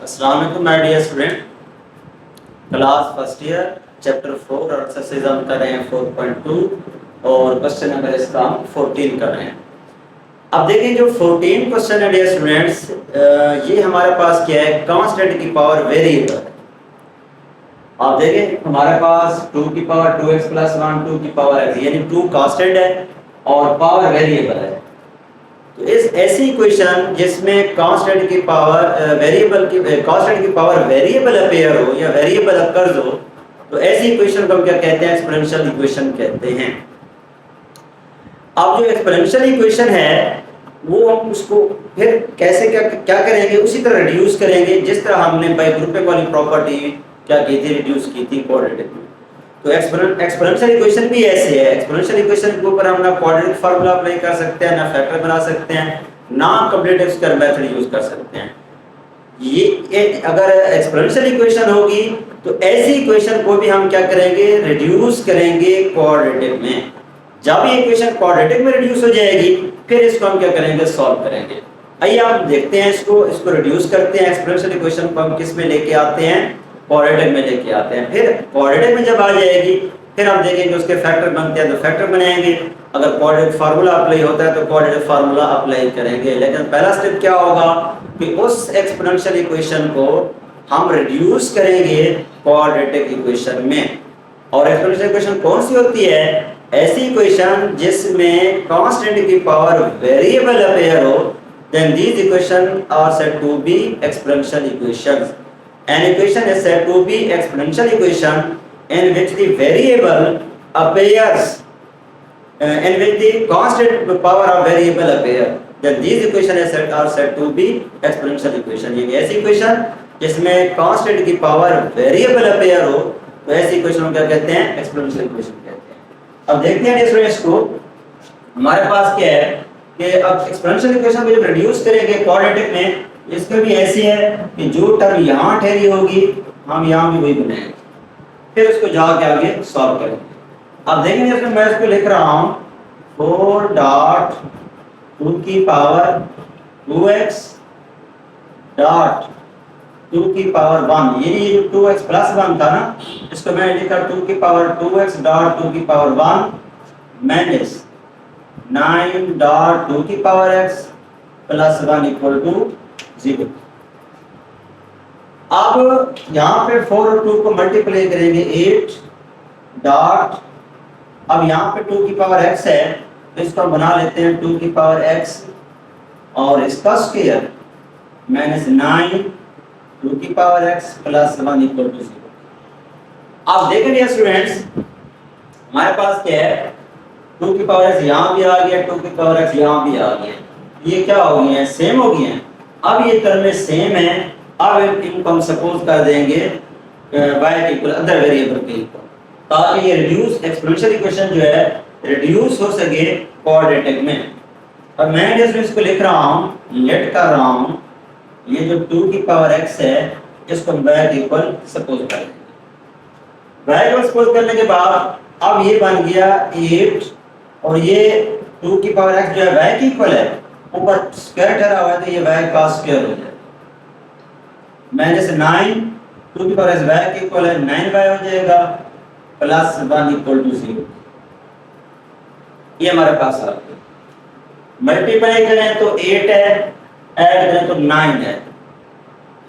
अस्सलाम वालेकुम my dear student. Class first year chapter 4 और एक्सरसाइज हम कर रहे हैं 4.2 और क्वेश्चन नंबर इसका हम 14 कर रहे हैं। अब देखें जो 14 क्वेश्चन है डियर स्टूडेंट्स, ये हमारे पास क्या है, कांस्टेंट की पावर वेरिएबल है। आप देखें हमारे पास 2 की पावर 2x प्लस 1 2 की पावर x यानी 2 कांस्टेंट है और पावर वेरिएबल है। तो इस ऐसी इक्वेशन जिसमें कांस्टेंट की पावर वेरिएबल की कांस्टेंट की पावर वेरिएबल अपेयर हो या वेरिएबल अकर्स हो, तो ऐसी इक्वेशन को हम क्या कहते हैं, एक्सपोनेंशियल इक्वेशन कहते हैं। अब जो एक्सपोनेंशियल इक्वेशन है वो हम उसको फिर कैसे क्या करेंगे, उसी तरह रिड्यूस करेंगे जिस तरह हमने बाय ग्रुपिंग वाली प्रॉपर्टी क्या की थी, रिड्यूस की थी क्वाड्रेटिक में। तो एक्सपोनेंशियल इक्वेशन भी ऐसे है। एक्सपोनेंशियल इक्वेशन के ऊपर हम ना क्वाड्रेटिक फार्मूला अप्लाई कर सकते हैं, ना फैक्टर बना सकते हैं, ना कंप्लीट स्क्वायर मेथड यूज कर सकते हैं। ये अगर एक्सपोनेंशियल इक्वेशन होगी तो ऐसी इक्वेशन को भी हम क्या करेंगे, रिड्यूस करेंगे क्वाड्रेटिक में। जब ये इक्वेशन क्वाड्रेटिक में रिड्यूस हो जाएगी फिर इसको हम क्या करेंगे, सॉल्व करेंगे। आइए आप देखते हैं, इसको रिड्यूस करते हैं। एक्सपोनेंशियल इक्वेशन को हम किस में लेके आते हैं, क्वाड्रेटिक में लेके आते हैं। फिर क्वाड्रेटिक में जब आ जाएगी फिर हम देखेंगे उसके फैक्टर बनते हैं तो फैक्टर बनाएंगे। अगर क्वाड्रेटिक फार्मूला अप्लाई होता है तो क्वाड्रेटिक फार्मूला अप्लाई करेंगे। लेकिन पहला स्टेप क्या होगा कि उस एक्सपोनेंशियल इक्वेशन को हम रिड्यूस करेंगे क्वाड्रेटिक इक्वेशन में। और एक्सपोनेंशियल इक्वेशन कौन सी होती है, ऐसी इक्वेशन जिसमें कांस्टेंट की पावर वेरिएबल अपेयर हो, then these equations are said to be exponential equations. An equation is said to be exponential equation in which the variable appears, in which the constant power of variable appear. Then these equations are said to be exponential equation. ये ऐसी equation जिसमें constant की power variable appear हो, तो ऐसी equation को क्या कहते हैं, एक्सपोनेंशियल इक्वेशन कहते हैं। अब देखते हैं स्टूडेंट्स को हमारे पास क्या है कि अब एक्सपोनेंशियल इक्वेशन को जब रिड्यूस करेंगे क्वाड्रेटिक में, इसके भी ऐसी है कि जो टर्म यहाँ ठहरी होगी हम यहाँ भी वही बनाएंगे, फिर उसको जाके आगे सॉल्व करेंगे। अब देखेंगे इसमें मैं इसको लिख रहा हूँ 4 डॉट 2 की पावर 2x डॉट 2 की पावर 1, ये जो 2x प्लस 1 था ना, इसको मैं लिखा 2 की पावर 2x डॉट 2 की पावर 1 माइनस 9 डॉट 2 की power x plus 1 equal to 0। अब यहाँ पे 4 और 2 को मल्टीप्लाई करेंगे 8 डॉट, अब यहाँ पे 2 की पावर x है तो इसको हम बना लेते हैं 2 की पावर x और इसका स्क्वायर माइनस 9 2 की power x plus 1 equal to 0। आप देखेंगे स्टूडेंट्स हमारे पास क्या है, 2 की पावर x यहाँ भी आ गया, 2 की पावर x यहाँ भी आ गया, ये क्या हो गई है, सेम हो गई है। अब ये टर्म सेम है, अब इनको हम सपोज कर देंगे y के इक्वल अदर वेरिएबल के इक्वल, ताकि ये रिड्यूस एक्सपोनेंशियल इक्वेशन जो है रिड्यूस हो सके क्वाड्रेटिक में। और मैं जैसे इसको लिख रहा हूँ, लेट कर रहा हूँ, ये जो 2 की पावर x है इसको हम y के इक्वल सपोज कर देंगे। y को सपोज करने के बाद अब ये बन गया 8 और ये 2 की पावर x जो है y के इक्वल है, ऊपर स्क्वायर ठहरा हुआ है तो ये y का स्क्वायर हो जाएगा, माइनस 9 2 की पावर x y के इक्वल है 9y हो जाएगा प्लस 1 इक्वल टू 0। ये हमारे पास आ गया। मल्टीप्लाई करें तो 8 है, ऐड करें तो 9 है,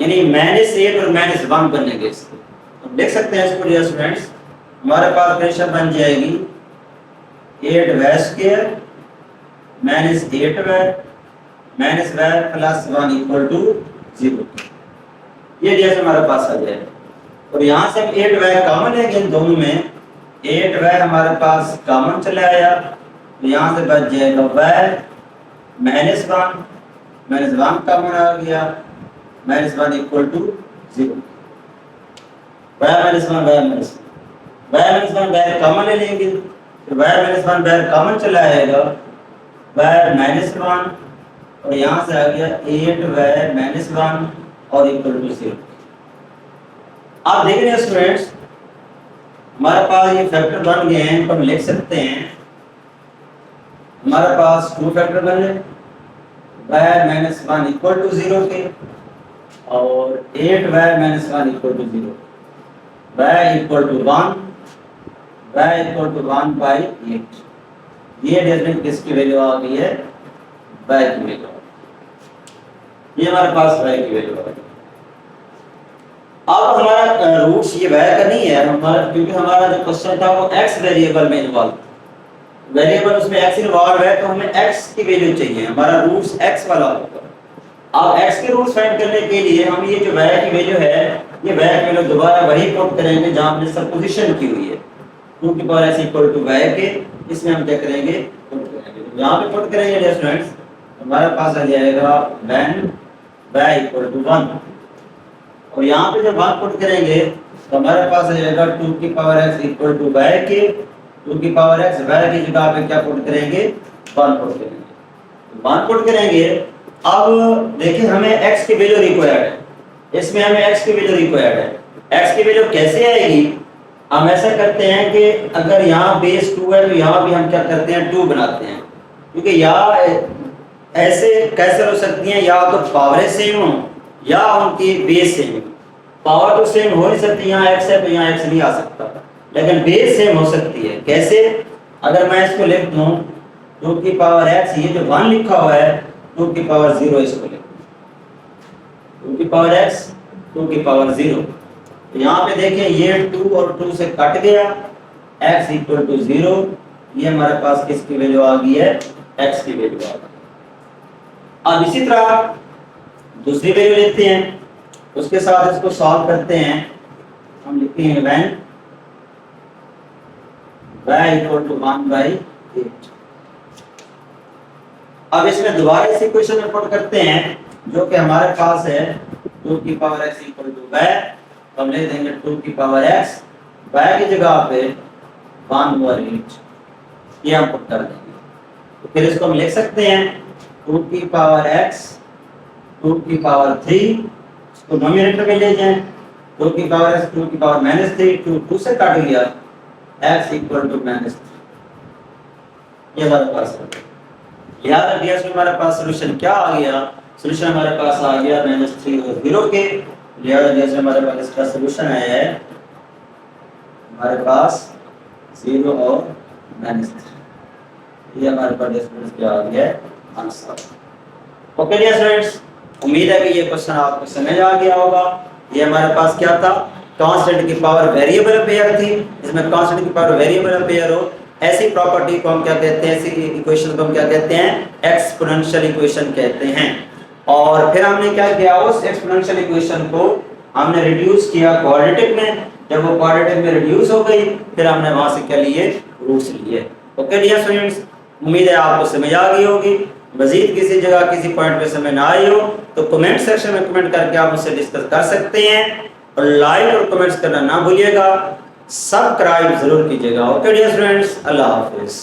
यानी माइनस 8 और माइनस 1 बनेंगे इसके। तो देख सकते हैं इसको डियर स्टूडेंट्स, हमारे पास इक्वेशन बन जाएगी 8y square minus 8y minus y plus 1 equal to 0। ये जैसे हमारे पास आ जाए और यहाँ से हम 8y कॉमन लेंगे इन दोनों में, 8y हमारे पास कॉमन चला आया तो यहाँ से बच जाएगा y माइनस 1 कॉमन आ गया, minus 1 equal to 0। y minus 1 common ले लेंगे तो y माइनस 1 बाहर कॉमन चला आएगा, y माइनस 1 और यहाँ से आ गया 8y माइनस 1 और इक्वल टू 0। आप देख रहे हैं स्टूडेंट्स हमारे पास ये फैक्टर बन गए हैं, तो हम लिख सकते हैं हमारे पास 2 फैक्टर बन गए, y माइनस 1 इक्वल टू 0 के, और 8y minus 1 equal to 0, y equal to 1, y equal to 1 by 8। ये डेरिवेटिव किसकी वैल्यू आ गई है? y की वैल्यू। ये हमारे पास y की वैल्यू आ गई। अब हमारा रूट्स ये y का नहीं है हमारा, क्योंकि हमारा जो क्वेश्चन था वो x वेरिएबल में इन्वॉल्व, वेरिएबल उसमें x इन्वॉल्व है, तो हमें x की वैल्यू चाहिए, हमारा रूट्स x वाला होगा। अब x के रूट्स फाइंड करने के लिए हम ये जो y की वैल्यू है, ये y की वैल्यू दोबारा वही पुट करेंगे जहां हमने सपोजिशन की हुई है, 2 की power x equal to y के, इसमें हम क्या करेंगे? पुट करेंगे। तो यहां पे पुट करेंगे डियर स्टूडेंट्स, हमारे पास आ जाएगा when y इक्वल टू 1, और यहाँ पे जब 1 पुट करेंगे तो हमारे पास आ जाएगा 2 की power x equal to y के, 2 की पावर x y की जगह पे क्या पुट करेंगे? 1 पुट करेंगे। 1 पुट करेंगे। अब देखिए हमें x की वैल्यू रिक्वायर्ड है, इसमें हमें x की वैल्यू रिक्वायर्ड है। x की वैल्यू कैसे आएगी? हम ऐसा करते हैं कि अगर यहाँ बेस 2 है तो यहाँ भी हम क्या करते हैं? 2 बनाते हैं, क्योंकि यहाँ ऐसे कैसे हो सकती हैं, या तो पावर सेम हो या उनकी बेस सेम हो। पावर तो सेम हो नहीं सकती, यहाँ x है तो यहाँ x नहीं आ सकता, लेकिन बेस सेम हो सकती है। कैसे? अगर मैं इसको लिख दूं 2 की पावर x, ये जो 1 लिखा हुआ है 2 की पावर 0, इसको लिख 2 की पावर x 2 की पावर 0। तो यहाँ पे देखें ये 2 और 2 से कट गया, x इक्वल टू 0, ये हमारे पास किसकी वैल्यू आ गई है? x की वैल्यू आ गई। अब इसी तरह दूसरी वैल्यू लेते हैं, उसके साथ इसको सॉल्व करते हैं। हम लिखते हैं when y equal to 1 by 8। अब इसमें दोबारा इस इक्वेशन में पुट करते हैं जो कि हमारे पास है 2 की power x equal to y, तो हम लिख देंगे 2 की पावर x, y की जगह पे 1 ओवर 8, ये हम पुट कर देंगे। तो फिर इसको हम लिख सकते हैं 2 की पावर x 2 की पावर 3, इसको नोमिनेटर में ले जाएं, 2 की पावर x 2 की पावर माइनस 3, 2 से काट लिया, x इक्वल टू माइनस 3, ये हमारे पास है। लिहाजा ds में हमारे पास सॉल्यूशन क्या आ गया? सॉल्यूशन हमारे पास आ गया -3 और 0 के। लिहाजा ds में हमारे पास इसका सॉल्यूशन आया है हमारे पास 0 और -3। ये हमारे पास ds क्या आ गया आंसर। ओके डियर स्टूडेंट्स, उम्मीद है कि ये क्वेश्चन आपको समझ आ गया होगा। ये हमारे पास क्या था? कांस्टेंट की पावर वेरिएबल पेयर थी, इसमें कांस्टेंट की पावर वेरिएबल पेयर हो, ऐसी प्रॉपर्टी को हम क्या कहते हैं? ऐसी इक्वेशन को हम क्या कहते हैं? एक्सपोनेंशियल इक्वेशन कहते हैं। और फिर हमने क्या किया? उस एक्सपोनेंशियल इक्वेशन को हमने रिड्यूस किया क्वाड्रेटिक में, जब वो क्वाड्रेटिक में रिड्यूस हो गई फिर हमने वहां से क्या लिए? रूट्स लिए। ओके डियर स्टूडेंट्स, उम्मीद है आपको समझ आ गई होगी। मजीद किसी जगह किसी पॉइंट पे समझ ना आई हो तो कमेंट सेक्शन में कमेंट करके आप मुझसे डिस्कस कर सकते हैं, और लाइक और कमेंट्स करना ना भूलिएगा, सब्सक्राइब जरूर कीजिएगा। ओके डियर स्टूडेंट्स, अल्लाह हाफिज।